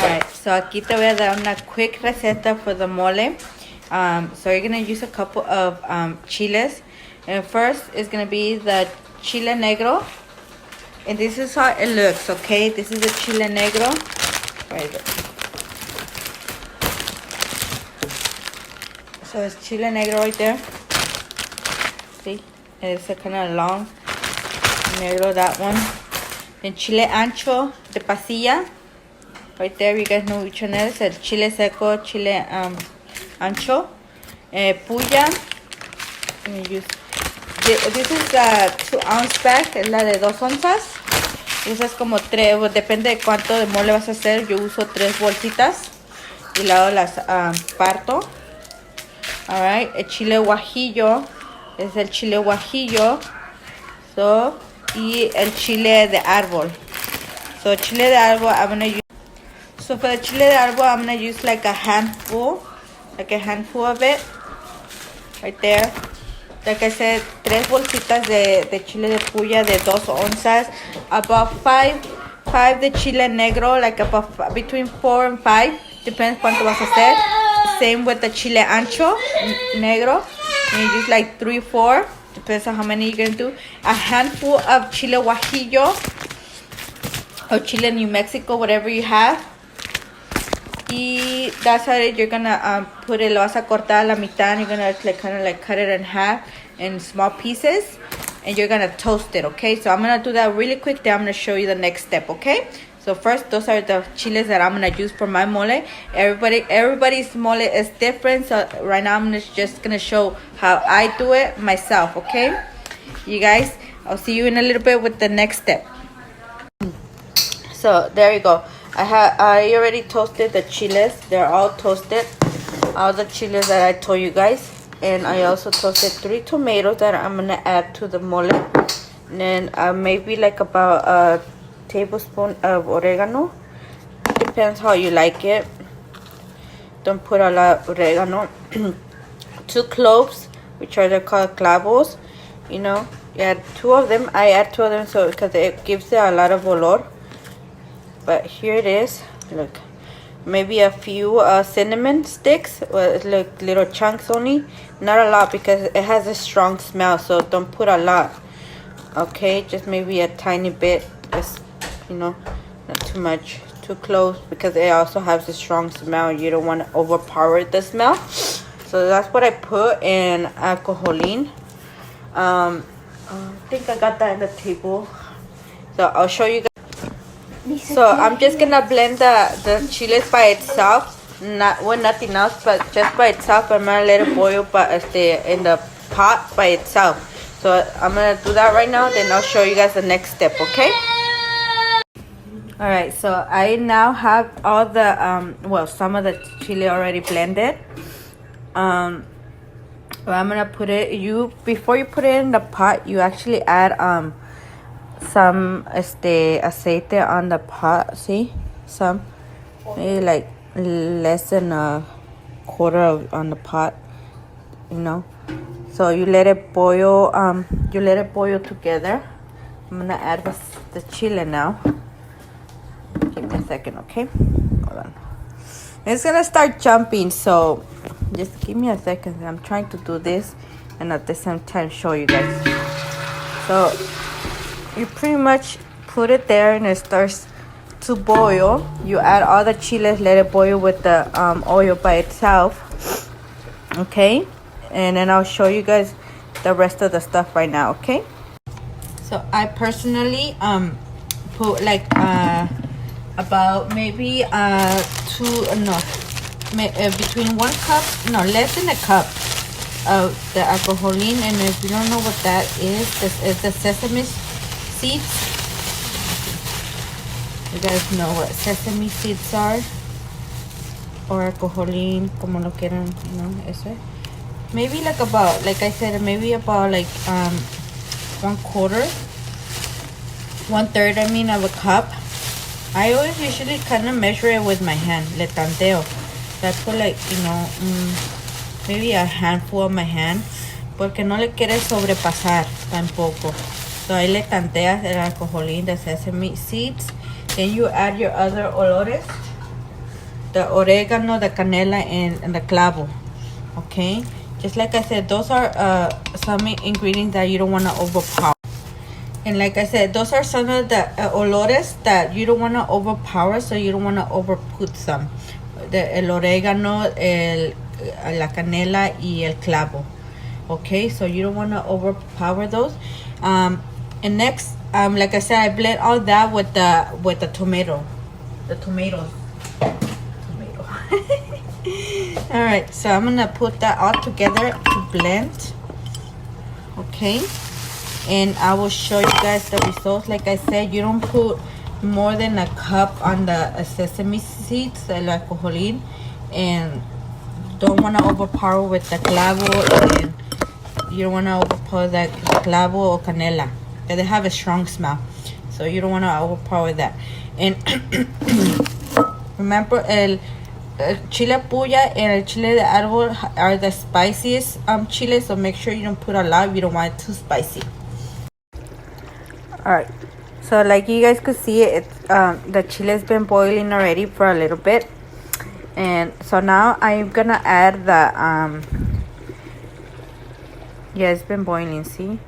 Alright, so aquí te voy a dar una quick receta for the mole. So you're going to use a couple of chiles. And first is going to be the chile negro. And this is how it looks, okay? This is the chile negro. Right there. So it's chile negro right there. See? It's a kind of long negro, that one. Then chile ancho de pasilla. Right there, you guys know which one it is. El chile seco, chile ancho. Puya. Let me use. This is a 2-ounce bag. Es la de 2 onzas. Usas como 3, depende de cuánto de mole vas a hacer. Yo uso 3 bolsitas. Y luego las parto. Alright, el chile guajillo. Es el chile guajillo. So, y el chile de árbol. So, chile de árbol, I'm going to use. So, for the chile de árbol, I'm going to use like a handful. Like a handful of it. Right there. Like I said, 3 bolsitas de chile de puya de 2 onzas. About 5 de chile negro. Like about between 4 and 5. Depends cuánto vas a hacer. Same with the chile ancho negro. And you use like 3 or 4. Depends on how many you're going to do. A handful of chile guajillo. Or chile New Mexico, whatever you have. Y that's how you're gonna put it. Lo vas a cortar a la mitad. And you're gonna like kind of like cut it in half in small pieces. And you're gonna toast it, okay? So I'm gonna do that really quick. Then I'm gonna show you the next step, okay? So first, those are the chiles that I'm gonna use for my mole. Everybody's mole is different. So right now I'm just gonna show how I do it myself, okay? You guys, I'll see you in a little bit with the next step. So there you go. I already toasted the chiles. They're all toasted. All the chiles that I told you guys. And I also toasted 3 tomatoes that I'm gonna add to the mole. And then maybe like about a tablespoon of oregano. Depends how you like it. Don't put a lot of oregano. 2 cloves, which are they're called clavos. You know, you add 2 of them. I add 2 of them so because it gives it a lot of olor. But here it is. Look, maybe a few cinnamon sticks, like little chunks only. Not a lot because it has a strong smell, so don't put a lot. Okay, just maybe a tiny bit, just, you know, not too much, too close, because it also has a strong smell. You don't want to overpower the smell. So that's what I put in Ancojolin. I think I got that in the table. So I'll show you guys. So I'm just gonna blend the chiles by itself, not with nothing else, but just by itself. I'm gonna let it boil, but in the pot by itself. So I'm gonna do that right now. Then I'll show you guys the next step. Okay. All right. So I now have all the some of the chili already blended. I'm gonna put it. Before you put it in the pot, you actually add some aceite on the pot. See, some maybe like less than a quarter on the pot, you know. So you let it boil. You let it boil together. I'm gonna add the chile now. Give me a second, okay? Hold on. It's gonna start jumping, so just give me a second. I'm trying to do this and at the same time show you guys. So you pretty much put it there and it starts to boil. You add all the chiles, let it boil with the oil by itself. Okay? And then I'll show you guys the rest of the stuff right now, okay? So I personally put like about maybe between 1 cup, no, less than a cup of the Ancojolin. And if you don't know what that is, this is the sesame seeds. You guys know what sesame seeds are, or Ancojolin, como lo quieran, you know, eso. Maybe like about, like I said, maybe about like 1/4, 1/3, I mean, of a cup. I always usually kind of measure it with my hand, le tanteo. So I put like, you know, maybe a handful of my hand, porque no le quieres sobrepasar tampoco. So ahí le tanteas el Ancojolin, the sesame seeds. Then you add your other olores. the oregano, the canela, and the clavo. Okay, just like I said, those are some ingredients that you don't want to overpower. And like I said, those are some of the olores that you don't want to overpower, so you don't want to overput some. El orégano, la canela, y el clavo. Okay, so you don't want to overpower those. And next, like I said, I blend all that with the tomato. The tomatoes. Tomato. All right, so I'm gonna put that all together to blend. Okay. And I will show you guys the results. Like I said, you don't put more than a cup on the sesame seeds, el Ancojolin, and don't want to overpower with the clavo, and you don't want to overpower the clavo or canela. They have a strong smell, so you don't want to overpower that. And remember, el chile puya and el chile de árbol are the spiciest chiles, so make sure you don't put a lot. You don't want it too spicy. Alright, so like you guys could see, the chile has been boiling already for a little bit. And so now I'm gonna add the yeah, it's been boiling. See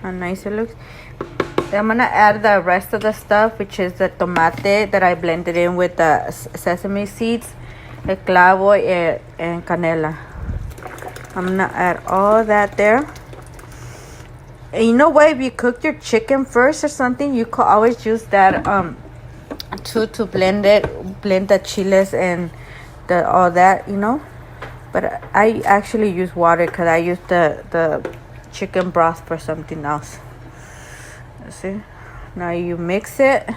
how nice it looks. I'm gonna add the rest of the stuff, which is the tomate that I blended in with the sesame seeds, the clavo, and canela. I'm gonna add all that there. And you know what, if you cook your chicken first or something, you could always use that to blend the chiles and all that, you know. But I actually use water because I use the chicken broth for something else. See, now you mix it.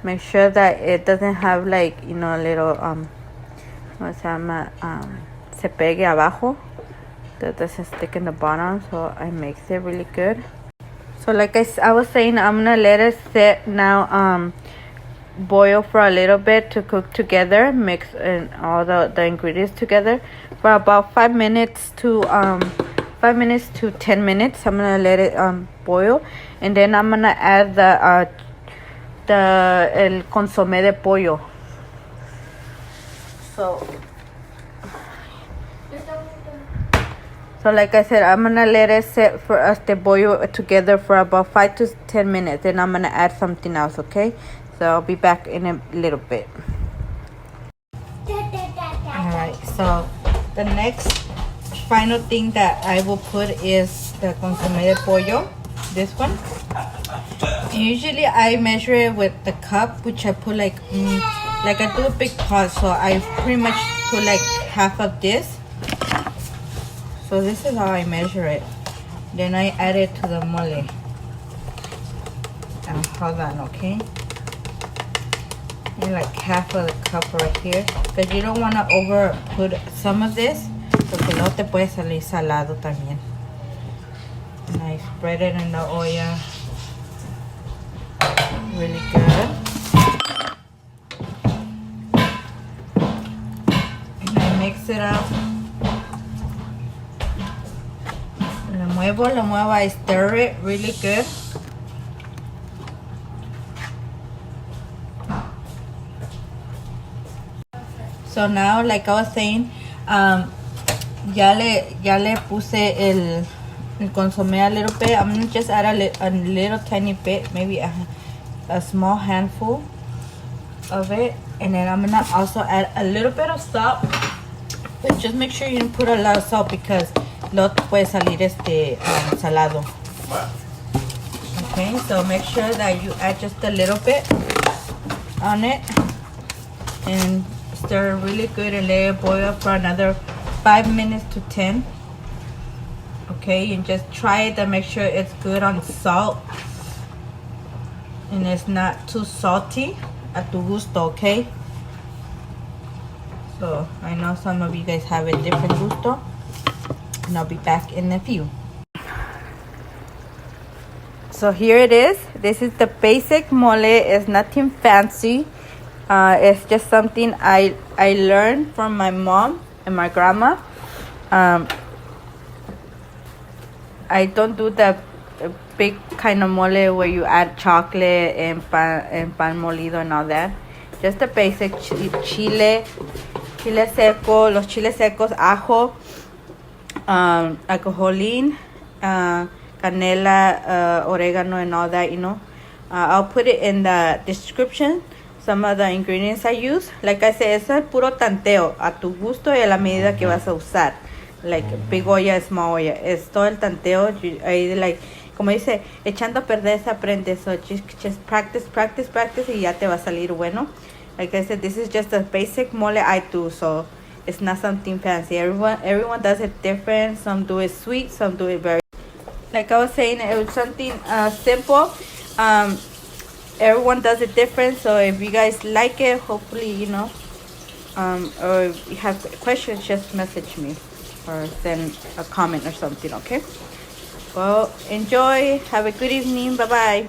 Make sure that it doesn't have, like, you know, a little what's that, se pegue abajo. That doesn't stick in the bottom, so I mix it really good. So like I was saying, I'm gonna let it sit now, boil for a little bit to cook together, mix in all the ingredients together for about 5 minutes to 10 minutes. I'm gonna let it boil, and then I'm gonna add el consomé de pollo. So like I said, I'm gonna let it sit for us to boil together for about 5 to 10 minutes. Then I'm gonna add something else, okay? So I'll be back in a little bit. Alright, so the next final thing that I will put is the consomé de pollo. This one. Usually I measure it with the cup, which I put like I do a big pot, so I pretty much put like half of this. So this is how I measure it. Then I add it to the mole. Hold on, okay? And like half of the cup right here. Because you don't want to over put some of this, porque luego te puede salir salado también. And I spread it in the olla. Really good. And I mix it up. Lo muevo, I stir it really good. So now, like I was saying, ya le puse el consomé a little bit. I'm gonna just add a little tiny bit, maybe a small handful of it, and then I'm gonna also add a little bit of salt. But just make sure you don't put a lot of salt, because luego puede salir salado. Okay, so make sure that you add just a little bit on it and stir really good and let it boil for another 5 minutes to 10. Okay, and just try it to make sure it's good on salt and it's not too salty, a tu gusto, okay? So I know some of you guys have a different gusto, and I'll be back in a few. So here it is. This is the basic mole. It's nothing fancy. It's just something I learned from my mom and my grandma. I don't do the big kind of mole where you add chocolate and pan molido and all that. just the basic chile seco, los chiles secos, ajo, Ancojolin, Canela, Orégano, and all that, you know. I'll put it in the description, some of the ingredients I use. Like I said, eso es puro tanteo, a tu gusto y a la medida que vas a usar. Like big olla, small olla, es todo el tanteo. Ahí, like, como dice, echando a perder se aprende. So just practice y ya te va a salir bueno. Like I said, this is just a basic mole I do, so it's not something fancy. Everyone does it different. Some do it sweet, some do it very, like I was saying, it was something simple. Everyone does it different, so if you guys like it, hopefully, you know, or if you have questions, just message me or send a comment or something. Okay, well, enjoy, have a good evening, bye bye.